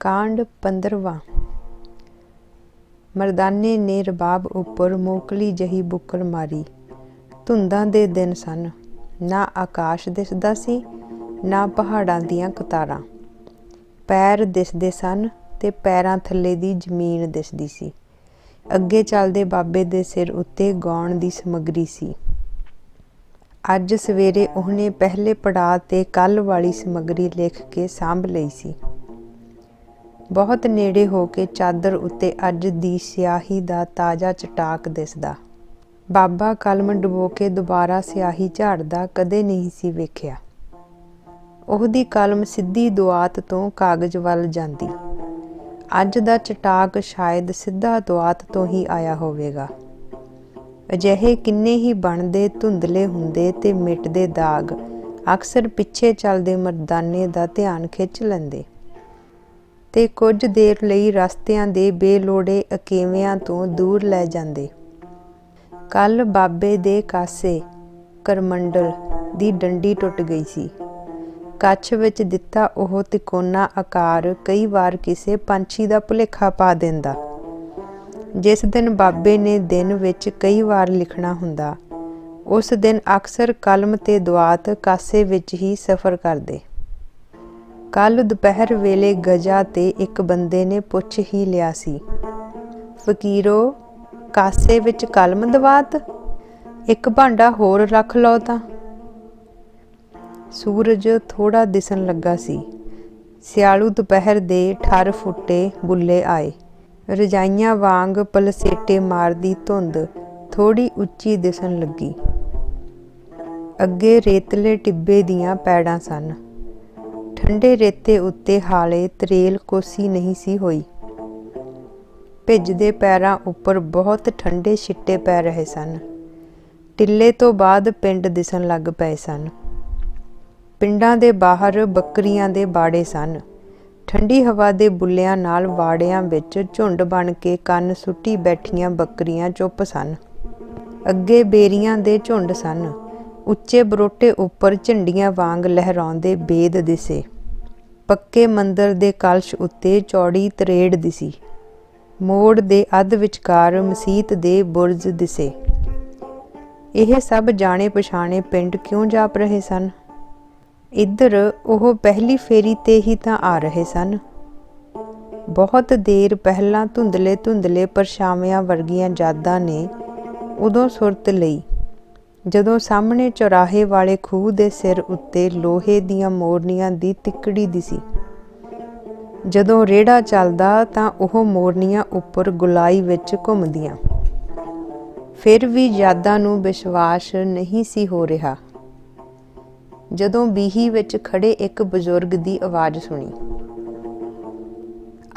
कांड 15वां। मरदाने ने रबाब उपर मोकली जही बुक्कल मारी। धुंदां दे दिन सन, ना आकाश दिसदा सी ना पहाड़ां दियां कतारां। पैर दिसदे सन ते पैरां थल्ले दी जमीन दिसदी सी। अगे चलदे बाबे दे सिर उत्ते गाउण दी समग्री सी। अज सवेरे उहने पहले पड़ाਅ ते कल वाली समग्री लिख के सांभ लई सी। बहुत नेड़े हो के चादर उत्ते अज दी स्याही दा ताज़ा चटाक दिसदा। बाबा कलम डुबो के दुबारा स्याही झाड़दा कदे नहीं सी वेखिया। ਉਹਦੀ कलम सिद्धी दुआत तो कागज़ वल जांदी। अज दा चटाक शायद सिद्धा दुआत तो ही आया होवेगा। अजिहे किन्ने ही बनदे धुंधले हुंदे ते मिटदे दाग अक्सर पिछे चलदे मरदाने दा ध्यान खिच लैंदे ते कुछ देर लई रस्तियां दे बेलोड़े अकेवियां तो दूर लै जांदे। कल बाबे दे कासे करमंडल दी डंडी टुट गई सी। कच्छ विच दिता ओह तिकोना आकार कई वार किसे पंछी दा भुलेखा पा दिंदा। जिस दिन बाबे ने दिन विच कई वार लिखना हुंदा, उस दिन अक्सर कलम ते दुआत कासे विच ही सफ़र करदे। कल दोपहर वेले गजा ते एक बंदे ने पुछ ही लिया सी, फकीरो कासे विच कलम दवात, एक भांडा होर रख लो तां। सूरज थोड़ा दिसन लगा सी। सियालू दोपहर दे ठर फुटे बुल्ले आए। रजाइयां वांग पलसेटे मारदी धुंद थोड़ी उच्ची दिसन लगी। अगे रेतले टिब्बे दियां पैड़ां सन। ठंडे रेते उत्ते हाले तरेल कोसी नहीं सी होई। भिजदे पैरां उपर बहुत ठंडे छिट्टे पै रहे सन। टिल्ले तो बाद पिंड दिसन लग पए सन। पिंडां दे बाहर बकरियां दे बाड़े सन। ठंडी हवा दे बुल्लियां नाल वाड़ियां विच झुंड बन के कंन सुट्टी बैठियां बकरियां चुप सन। अगे बेरियां दे झुंड सन। उच्चे बरोटे उपर झंडियां वांग लहराउंदे बेद दिसे। पक्के मंदर दे कलश उत्ते चौड़ी तरेड़ दिसी। मोड़ दे अध विचकार मसीत दे बुरज दिसे। ਇਹ सब जाने पछाणे पिंड क्यों जाप रहे सन? इधर ਉਹ पहली फेरी ते ही तां आ रहे सन। बहुत देर पहलां धुंधले धुंधले परछावियां वर्गियां यादां ने उदों सुरत लई, ਜਦੋਂ ਸਾਹਮਣੇ ਚੌਰਾਹੇ ਵਾਲੇ ਖੂਹ ਦੇ ਸਿਰ ਉੱਤੇ ਲੋਹੇ ਦੀਆਂ ਮੋਰਨੀਆਂ ਦੀ ਤਿੱਕੜੀ ਦਿਸੀ। ਜਦੋਂ ਰੇੜਾ ਚੱਲਦਾ ਤਾਂ ਉਹ ਮੋਰਨੀਆਂ ਉੱਪਰ ਗੁਲਾਈ ਵਿੱਚ ਘੁੰਮਦੀਆਂ। ਫਿਰ ਵੀ ਯਾਦਾਂ ਨੂੰ ਵਿਸ਼ਵਾਸ ਨਹੀਂ ਸੀ ਹੋ ਰਿਹਾ ਜਦੋਂ ਬੀਹੀ ਵਿੱਚ ਖੜੇ ਇੱਕ ਬਜ਼ੁਰਗ ਦੀ ਆਵਾਜ਼ ਸੁਣੀ।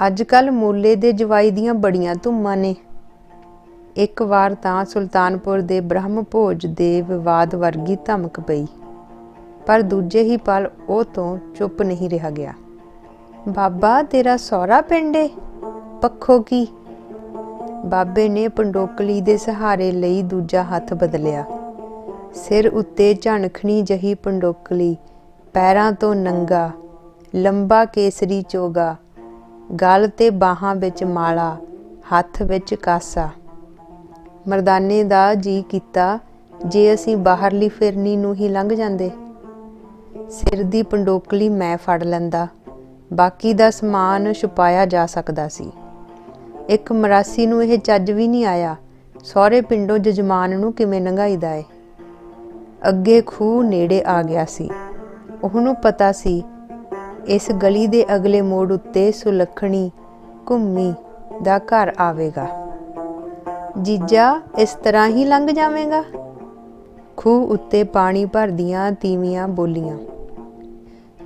ਅੱਜ ਕੱਲ੍ਹ ਮੂਲੇ ਦੇ ਜਵਾਈ ਦੀਆਂ ਬੜੀਆਂ ਧੁੰਮਾਂ ਨੇ। एक वार तां सुल्तानपुर दे ब्रह्म भोज दे विवाद वर्गी धमक पई, पर दूजे ही पल ਉਹ ਤੋਂ चुप नहीं रहा गया। बाबा तेरा सौरा पिंड है? पक्खो की? बाबे ने पंडोकली दे सहारे लई दूजा हथ बदलिया। सिर उत्ते झणखणी जही पंडोकली, पैरां तो नंगा, लंबा केसरी चोगा, गल ते बाहां विच माला, हथ विच कासा। मरदाने दा जी कीता जे असीं बाहरली फिरनी नूं ही लंघ जांदे। सिर दी पंडोकली मैं फड़ लैंदा, बाकी दा समान छुपाया जा सकदा सी। एक मरासी नूं इह ਚੱਜ भी नहीं आया सौरे पिंडों जजमान नूं किवें लंघाईदा है। अगे खूह नेड़े आ गया सी। ਉਹਨੂੰ पता सी इस गली दे अगले मोड़ उत्ते सुलखणी घुम्मी दा घर आवेगा। जीजा इस तरह ही लंघ जावेगा? खूह उत्ते पानी भरदियां तीवियां बोलियां।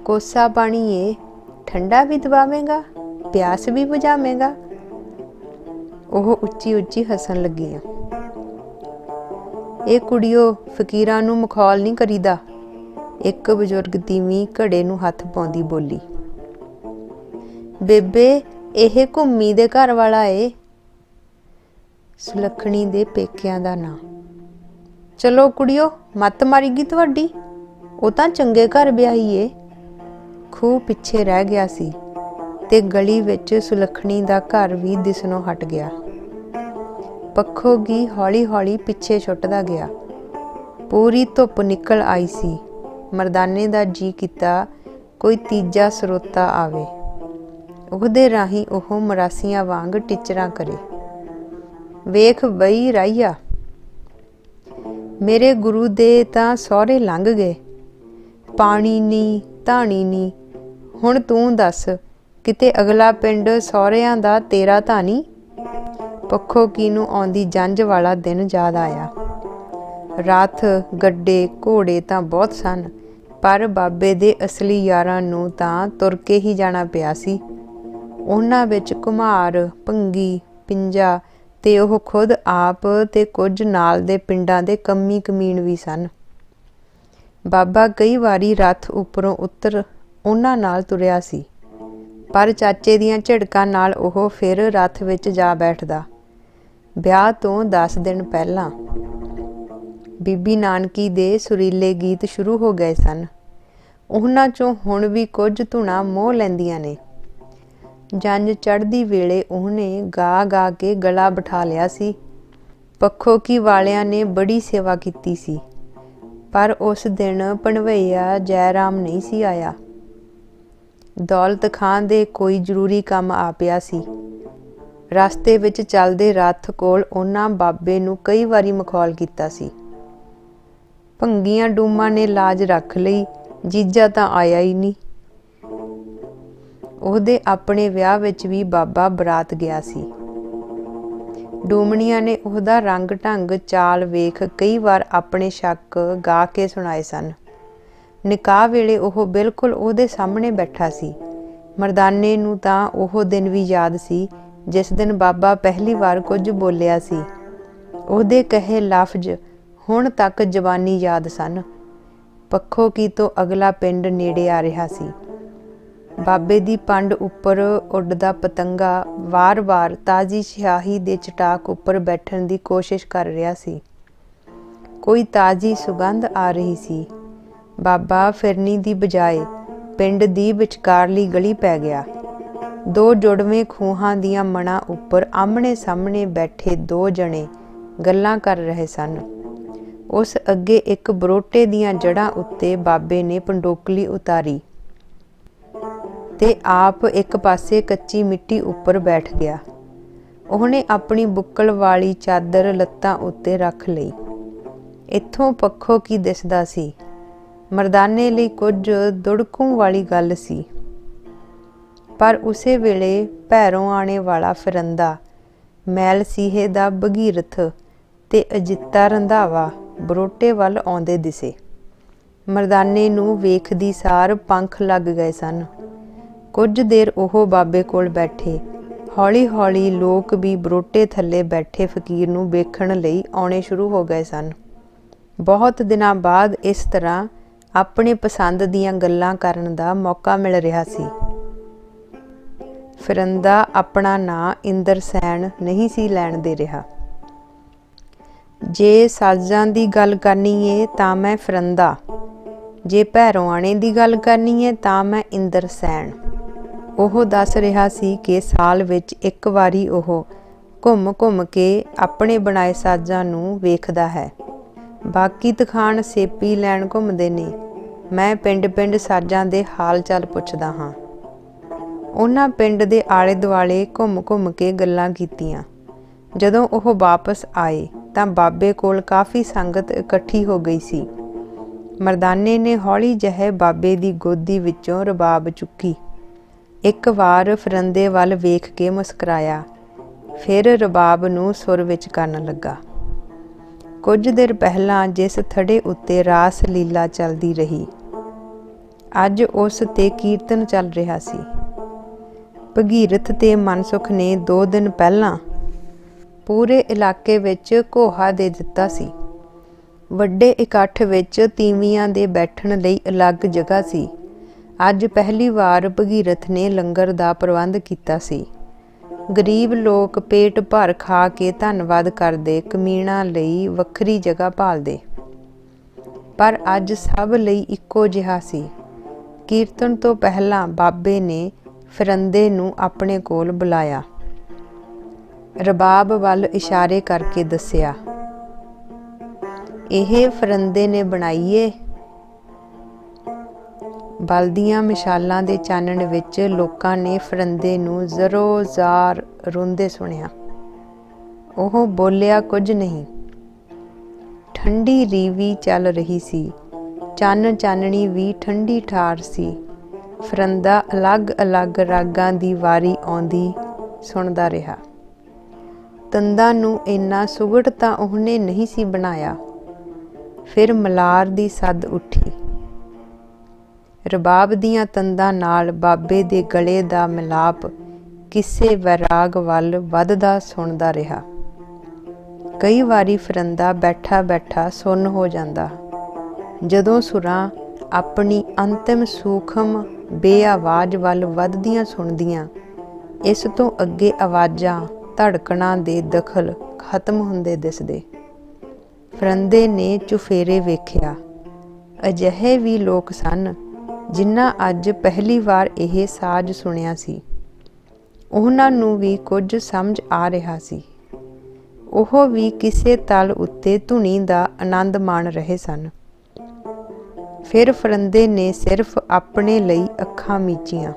कोसा पानी है, ठंडा भी दबावेगा, प्यास भी बुझावेगा। ਉਹ ਉੱਚੀ ਉੱਚੀ ਹੱਸਣ ਲੱਗੀਆਂ। ਇਹ ਕੁੜੀਓ ਫਕੀਰਾਂ ਨੂੰ ਮਖੌਲ ਨਹੀਂ ਕਰੀਦਾ, ਇੱਕ ਬਜ਼ੁਰਗ ਤੀਵੀਂ ਘੜੇ ਨੂੰ ਹੱਥ ਪਾਉਂਦੀ ਬੋਲੀ। ਬੇਬੇ ਇਹ ਘੁੰਮੀ ਦੇ ਘਰ ਵਾਲਾ ਏ। ਸੁਲੱਖਣੀ ਦੇ ਪੇਕਿਆਂ ਦਾ ਨਾਂ। ਚਲੋ ਕੁੜੀਓ ਮੱਤ ਮਾਰੀਗੀ ਤੁਹਾਡੀ, ਉਹ ਤਾਂ ਚੰਗੇ ਘਰ ਵਿਆਹੀ ਏ। ਖੂਹ ਪਿੱਛੇ ਰਹਿ ਗਿਆ ਸੀ। ਤੇ ਗਲੀ ਵਿੱਚ ਸੁਲੱਖਣੀ ਦਾ ਘਰ ਵੀ ਦਿਸਣੋਂ ਹਟ ਗਿਆ। ਪੱਖੋਗੀ ਹੌਲੀ ਹੌਲੀ ਪਿੱਛੇ ਛੁੱਟਦਾ ਗਿਆ। ਪੂਰੀ ਧੁੱਪ ਨਿਕਲ ਆਈ ਸੀ। ਮਰਦਾਨੇ ਦਾ ਜੀ ਕੀਤਾ ਕੋਈ ਤੀਜਾ ਸਰੋਤਾ ਆਵੇ, ਉਹਦੇ ਰਾਹੀਂ ਉਹ ਮਰਾਸੀਆਂ ਵਾਂਗ ਟਿਚਰਾਂ ਕਰੇ। ਵੇਖ ਬਈ ਰਾਈਆ, ਮੇਰੇ ਗੁਰੂ ਦੇ ਤਾਂ ਸਹੁਰੇ ਲੰਘ ਗਏ, ਪਾਣੀ ਨੀ ਧਾਣੀ ਨੀ। ਹੁਣ ਤੂੰ ਦੱਸ, ਕਿਤੇ ਅਗਲਾ ਪਿੰਡ ਸਹੁਰਿਆਂ ਦਾ ਤੇਰਾ ਤਾਂ ਨਹੀਂ? ਪੱਖੋਗੀ ਨੂੰ ਆਉਂਦੀ ਜੰਝ ਵਾਲਾ ਦਿਨ ਯਾਦ ਆਇਆ। ਰੱਥ ਗੱਡੇ ਘੋੜੇ ਤਾਂ ਬਹੁਤ ਸਨ, ਪਰ ਬਾਬੇ ਦੇ ਅਸਲੀ ਯਾਰਾਂ ਨੂੰ ਤਾਂ ਤੁਰ ਕੇ ਹੀ ਜਾਣਾ ਪਿਆ ਸੀ। ਉਹਨਾਂ ਵਿੱਚ ਘੁਮਾਰ, ਭੰਗੀ, ਪਿੰਜਾ ਤੇ ਉਹ ਖੁਦ ਆਪ ਤੇ ਕੁਝ ਨਾਲ ਦੇ ਪਿੰਡਾਂ ਦੇ ਕੰਮੀ ਕਮੀਣ ਵੀ ਸਨ। ਬਾਬਾ ਕਈ ਵਾਰੀ ਰੱਥ ਉੱਪਰੋਂ ਉਤਰ ਉਹਨਾਂ ਨਾਲ ਤੁਰਿਆ ਸੀ, ਪਰ ਚਾਚੇ ਦੀਆਂ ਝਿੜਕਾਂ ਨਾਲ ਉਹ ਫਿਰ ਰੱਥ ਵਿੱਚ ਜਾ ਬੈਠਦਾ। ਵਿਆਹ ਤੋਂ 10 ਦਿਨ ਪਹਿਲਾਂ ਬੀਬੀ ਨਾਨਕੀ ਦੇ ਸੁਰੀਲੇ ਗੀਤ ਸ਼ੁਰੂ ਹੋ ਗਏ ਸਨ। ਉਹਨਾਂ 'ਚੋਂ ਹੁਣ ਵੀ ਕੁਝ ਧੁਨਾਂ ਮੋਹ ਲੈਂਦੀਆਂ ਨੇ। ਜੰਝ ਚੜ੍ਹਦੀ ਵੇਲੇ ਉਹਨੇ ਗਾ ਗਾ ਕੇ ਗਲਾ ਬਿਠਾ ਲਿਆ ਸੀ। ਪੱਖੋਗੀ ਵਾਲਿਆਂ ਨੇ ਬੜੀ ਸੇਵਾ ਕੀਤੀ ਸੀ, ਪਰ ਉਸ ਦਿਨ ਭਣਵਈਆ ਜੈ ਰਾਮ ਨਹੀਂ ਸੀ ਆਇਆ। ਦੌਲਤ ਖਾਂ ਦੇ ਕੋਈ ਜ਼ਰੂਰੀ ਕੰਮ ਆ ਪਿਆ ਸੀ। ਰਸਤੇ ਵਿੱਚ ਚੱਲਦੇ ਰੱਥ ਕੋਲ ਉਹਨਾਂ ਬਾਬੇ ਨੂੰ ਕਈ ਵਾਰੀ ਮਖੌਲ ਕੀਤਾ ਸੀ। ਭੰਗੀਆਂ ਡੂਮਾਂ ਨੇ ਲਾਜ ਰੱਖ ਲਈ, ਜੀਜਾ ਤਾਂ ਆਇਆ ਹੀ ਨਹੀਂ। ਉਹਦੇ ਆਪਣੇ ਵਿਆਹ ਵਿੱਚ ਵੀ ਬਾਬਾ ਬਰਾਤ ਗਿਆ ਸੀ। ਡੂਮਣੀਆਂ ਨੇ ਉਹਦਾ ਰੰਗ ਢੰਗ ਚਾਲ ਵੇਖ ਕਈ ਵਾਰ ਆਪਣੇ ਸ਼ੱਕ ਗਾ ਕੇ ਸੁਣਾਏ ਸਨ। ਨਿਕਾਹ ਵੇਲੇ ਉਹ ਬਿਲਕੁਲ ਉਹਦੇ ਸਾਹਮਣੇ ਬੈਠਾ ਸੀ। ਮਰਦਾਨੇ ਨੂੰ ਤਾਂ ਉਹ ਦਿਨ ਵੀ ਯਾਦ ਸੀ ਜਿਸ ਦਿਨ ਬਾਬਾ ਪਹਿਲੀ ਵਾਰ ਕੁਝ ਬੋਲਿਆ ਸੀ। ਉਹਦੇ ਕਹੇ ਲਫ਼ਜ਼ ਹੁਣ ਤੱਕ ਜ਼ਬਾਨੀ ਯਾਦ ਸਨ। ਪੱਖੋਗੀ ਤੋਂ ਅਗਲਾ ਪਿੰਡ ਨੇੜੇ ਆ ਰਿਹਾ ਸੀ। ਬਾਬੇ ਦੀ ਪੰਡ ਉੱਪਰ ਉੱਡਦਾ ਪਤੰਗਾ ਵਾਰ-ਵਾਰ ਤਾਜ਼ੀ ਸਿਆਹੀ ਦੇ ਚਟਾਕ ਉੱਪਰ ਬੈਠਣ ਦੀ ਕੋਸ਼ਿਸ਼ ਕਰ ਰਿਹਾ ਸੀ। ਕੋਈ ਤਾਜ਼ੀ ਸੁਗੰਧ ਆ ਰਹੀ ਸੀ। ਬਾਬਾ ਫਿਰਨੀ ਦੀ ਬਜਾਏ ਪਿੰਡ ਦੀ ਵਿਚਕਾਰਲੀ ਗਲੀ ਪੈ ਗਿਆ। ਦੋ ਜੁੜਵੇਂ ਖੂਹਾਂ ਦੀਆਂ ਮਣਾਂ ਉੱਪਰ ਆਮਣੇ ਸਾਹਮਣੇ ਬੈਠੇ ਦੋ ਜਣੇ ਗੱਲਾਂ ਕਰ ਰਹੇ ਸਨ। ਉਸ ਅੱਗੇ ਇੱਕ ਬਰੋਟੇ ਦੀਆਂ ਜੜ੍ਹਾਂ ਉੱਤੇ ਬਾਬੇ ਨੇ ਪੰਡੋਕਲੀ ਉਤਾਰੀ ਤੇ ਆਪ ਇੱਕ ਪਾਸੇ ਕੱਚੀ ਮਿੱਟੀ ਉੱਪਰ ਬੈਠ ਗਿਆ। ਉਹਨੇ ਆਪਣੀ ਬੁੱਕਲ ਵਾਲੀ ਚਾਦਰ ਲੱਤਾਂ ਉੱਤੇ ਰੱਖ ਲਈ। ਇੱਥੋਂ ਪੱਖੋਗੀ ਦਿਸਦਾ ਸੀ। ਮਰਦਾਨੇ ਲਈ ਕੁਝ ਦੁੜਕੂ ਵਾਲੀ ਗੱਲ ਸੀ, ਪਰ ਉਸੇ ਵੇਲੇ ਭੈਰੋਂ ਆਣੇ ਵਾਲਾ ਫਿਰੰਦਾ, ਮੈਲ ਸੀਹੇ ਦਾ ਭਗੀਰਥ ਤੇ ਅਜਿੱਤਾ ਰੰਧਾਵਾ ਬਰੋਟੇ ਵੱਲ ਆਉਂਦੇ ਦਿਸੇ। ਮਰਦਾਨੇ ਨੂੰ ਵੇਖਦੀ ਸਾਰ ਪੰਖ ਲੱਗ ਗਏ ਸਨ। ਕੁਝ ਦੇਰ ਉਹ ਬਾਬੇ ਕੋਲ ਬੈਠੇ। ਹੌਲੀ ਹੌਲੀ ਲੋਕ ਵੀ ਬਰੋਟੇ ਥੱਲੇ ਬੈਠੇ ਫਕੀਰ ਨੂੰ ਵੇਖਣ ਲਈ ਆਉਣੇ ਸ਼ੁਰੂ ਹੋ ਗਏ ਸਨ। ਬਹੁਤ ਦਿਨਾਂ ਬਾਅਦ ਇਸ ਤਰ੍ਹਾਂ ਆਪਣੇ ਪਸੰਦ ਦੀਆਂ ਗੱਲਾਂ ਕਰਨ ਦਾ ਮੌਕਾ ਮਿਲ ਰਿਹਾ ਸੀ। ਫਿਰੰਦਾ ਆਪਣਾ ਨਾਂ ਇੰਦਰਸੈਨ ਨਹੀਂ ਸੀ ਲੈਣ ਦੇ ਰਿਹਾ। ਜੇ ਸਾਜ਼ਾਂ ਦੀ ਗੱਲ ਕਰਨੀ ਏ ਤਾਂ ਮੈਂ ਫਿਰੰਦਾ, ਜੇ ਭੈਰੋਆਣੇ ਦੀ ਗੱਲ ਕਰਨੀ ਏ ਤਾਂ ਮੈਂ ਇੰਦਰਸੈਨ। ਉਹ ਦੱਸ ਰਿਹਾ ਸੀ ਕਿ ਸਾਲ ਵਿੱਚ ਇੱਕ ਵਾਰੀ ਉਹ ਘੁੰਮ ਘੁੰਮ ਕੇ ਆਪਣੇ ਬਣਾਏ ਸਾਜ਼ਾਂ ਨੂੰ ਵੇਖਦਾ ਹੈ। ਬਾਕੀ ਤਖਾਣ ਸੇਪੀ ਲੈਣ ਘੁੰਮਦੇ ਨੇ। ਮੈਂ ਪਿੰਡ ਪਿੰਡ ਸਾਜ਼ਾਂ ਦੇ ਹਾਲ ਚਾਲ ਪੁੱਛਦਾ ਹਾਂ। ਉਹਨਾਂ ਪਿੰਡ ਦੇ ਆਲੇ ਦੁਆਲੇ ਘੁੰਮ ਘੁੰਮ ਕੇ ਗੱਲਾਂ ਕੀਤੀਆਂ। ਜਦੋਂ ਉਹ ਵਾਪਸ ਆਏ ਤਾਂ ਬਾਬੇ ਕੋਲ ਕਾਫੀ ਸੰਗਤ ਇਕੱਠੀ ਹੋ ਗਈ ਸੀ। ਮਰਦਾਨੇ ਨੇ ਹੌਲੀ ਜਿਹੇ ਬਾਬੇ ਦੀ ਗੋਦੀ ਵਿੱਚੋਂ ਰਬਾਬ ਚੁੱਕੀ। ਇੱਕ ਵਾਰ ਫਿਰੰਦੇ ਵੱਲ ਵੇਖ ਕੇ ਮੁਸਕਰਾਇਆ, ਫਿਰ ਰਬਾਬ ਨੂੰ ਸੁਰ ਵਿੱਚ ਕਰਨ ਲੱਗਾ। ਕੁਝ ਦੇਰ ਪਹਿਲਾਂ ਜਿਸ ਥੜੇ ਉੱਤੇ ਰਾਸ ਲੀਲਾ ਚੱਲਦੀ ਰਹੀ, ਅੱਜ ਉਸ ਤੇ ਕੀਰਤਨ ਚੱਲ ਰਿਹਾ ਸੀ। ਭਗੀਰਥ ਤੇ ਮਨਸੁਖ ਨੇ 2 ਦਿਨ ਪਹਿਲਾਂ ਪੂਰੇ ਇਲਾਕੇ ਵਿੱਚ ਘੋਹਾ ਦੇ ਦਿੱਤਾ ਸੀ। ਵੱਡੇ ਇਕੱਠ ਵਿੱਚ ਤੀਵੀਆਂ ਦੇ ਬੈਠਣ ਲਈ ਅਲੱਗ ਜਗ੍ਹਾ ਸੀ। ਅੱਜ ਪਹਿਲੀ ਵਾਰ ਭਗੀਰਥ ਨੇ ਲੰਗਰ ਦਾ ਪ੍ਰਬੰਧ ਕੀਤਾ ਸੀ। ਗਰੀਬ ਲੋਕ ਪੇਟ ਭਰ ਖਾ ਕੇ ਧੰਨਵਾਦ ਕਰਦੇ, ਕਮੀਣਾਂ ਲਈ ਵੱਖਰੀ ਜਗ੍ਹਾ ਭਾਲਦੇ। ਪਰ ਅੱਜ ਸਭ ਲਈ ਇੱਕੋ ਜਿਹਾ ਸੀ। ਕੀਰਤਨ ਤੋਂ ਪਹਿਲਾਂ ਬਾਬੇ ਨੇ ਫਰੰਦੇ ਨੂੰ ਆਪਣੇ ਕੋਲ ਬੁਲਾਇਆ। ਰਬਾਬ ਵੱਲ ਇਸ਼ਾਰੇ ਕਰਕੇ ਦੱਸਿਆ, ਇਹ ਫਰੰਦੇ ਨੇ ਬਣਾਈ ਏ। ਬਲਦੀਆਂ ਮਿਸਾਲਾਂ ਦੇ ਚਾਨਣ ਵਿੱਚ ਲੋਕਾਂ ਨੇ ਫਰੰਦੇ ਨੂੰ ਜ਼ਰੋ-ਜ਼ਾਰ ਰੋਂਦੇ ਸੁਣਿਆ। ਉਹ ਬੋਲਿਆ ਕੁਝ ਨਹੀਂ। ਠੰਡੀ ਰੀਵੀ ਚੱਲ ਰਹੀ ਸੀ। ਚੰਨ ਚਾਨਣੀ ਵੀ ਠੰਡੀ ਠਾਰ ਸੀ। ਫਰੰਦਾ ਅਲੱਗ-ਅਲੱਗ ਰਾਗਾਂ ਦੀ ਵਾਰੀ ਆਉਂਦੀ ਸੁਣਦਾ ਰਿਹਾ। ਤੰਦਾਂ ਨੂੰ ਇੰਨਾ ਸੁਘੜ ਤਾਂ ਉਹਨੇ ਨਹੀਂ ਸੀ ਬਣਾਇਆ। ਫਿਰ ਮਲਾਰ ਦੀ ਸੱਦ ਉੱਠੀ। ਰਬਾਬ ਦੀਆਂ ਤੰਦਾਂ ਨਾਲ ਬਾਬੇ ਦੇ ਗਲੇ ਦਾ ਮਿਲਾਪ ਕਿਸੇ ਵੈਰਾਗ ਵੱਲ ਵੱਧਦਾ ਸੁਣਦਾ ਰਿਹਾ। ਕਈ ਵਾਰੀ ਫਰੰਦਾ ਬੈਠਾ ਬੈਠਾ ਸੁੰਨ ਹੋ ਜਾਂਦਾ। ਜਦੋਂ ਸੁਰਾਂ ਆਪਣੀ ਅੰਤਿਮ ਸੂਖਮ ਬੇਆਵਾਜ਼ ਵੱਲ ਵੱਧਦੀਆਂ ਸੁਣਦੀਆਂ, ਇਸ ਤੋਂ ਅੱਗੇ ਆਵਾਜ਼ਾਂ ਧੜਕਣਾਂ ਦੇ ਦਖਲ ਖਤਮ ਹੁੰਦੇ ਦਿਸਦੇ। ਫਰੰਦੇ ਨੇ ਚੁਫੇਰੇ ਵੇਖਿਆ। ਅਜਿਹੇ ਵੀ ਲੋਕ ਸਨ ਜਿਨ੍ਹਾਂ ਅੱਜ ਪਹਿਲੀ ਵਾਰ ਇਹ ਸਾਜ਼ ਸੁਣਿਆ ਸੀ। ਉਹਨਾਂ ਨੂੰ ਵੀ ਕੁਝ ਸਮਝ ਆ ਰਿਹਾ ਸੀ। ਉਹ ਵੀ ਕਿਸੇ ਤਲ ਉੱਤੇ ਧੁਨੀ ਦਾ ਆਨੰਦ ਮਾਣ ਰਹੇ ਸਨ। ਫਿਰ ਫਰੰਦੇ ਨੇ ਸਿਰਫ ਆਪਣੇ ਲਈ ਅੱਖਾਂ ਮੀਚੀਆਂ।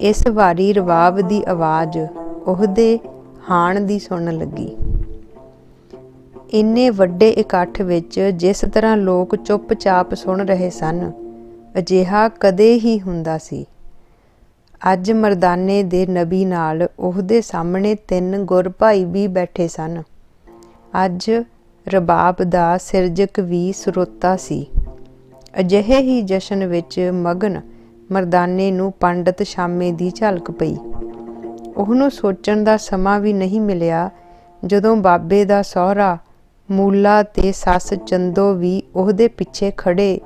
ਇਸ ਵਾਰੀ ਰਬਾਬ ਦੀ ਆਵਾਜ਼ ਉਹਦੇ ਹਾਣ ਦੀ ਸੁਣਨ ਲੱਗੀ। ਇੰਨੇ ਵੱਡੇ ਇਕੱਠ ਵਿੱਚ ਜਿਸ ਤਰ੍ਹਾਂ ਲੋਕ ਚੁੱਪ-ਚਾਪ ਸੁਣ ਰਹੇ ਸਨ, ਅਜਿਹਾ ਕਦੇ ਹੀ ਹੁੰਦਾ ਸੀ। ਅੱਜ ਮਰਦਾਨੇ ਦੇ ਨਬੀ ਨਾਲ ਉਹਦੇ ਸਾਹਮਣੇ 3 ਗੁਰ ਭਾਈ ਵੀ ਬੈਠੇ ਸਨ। ਅੱਜ ਰਬਾਬ ਦਾ ਸਿਰਜਕ ਵੀ ਸਰੋਤਾ ਸੀ। ਅਜਿਹੇ ਹੀ ਜਸ਼ਨ ਵਿੱਚ ਮਗਨ ਮਰਦਾਨੇ ਨੂੰ ਪੰਡਤ ਸ਼ਾਮੇ ਦੀ ਝਲਕ ਪਈ। ਉਹਨੂੰ ਸੋਚਣ ਦਾ ਸਮਾਂ ਵੀ ਨਹੀਂ ਮਿਲਿਆ ਜਦੋਂ ਬਾਬੇ ਦਾ ਸਹੁਰਾ ਮੂਲਾ ਤੇ ਸੱਸ ਚੰਦੋ ਵੀ ਉਹਦੇ ਪਿੱਛੇ ਖੜੇ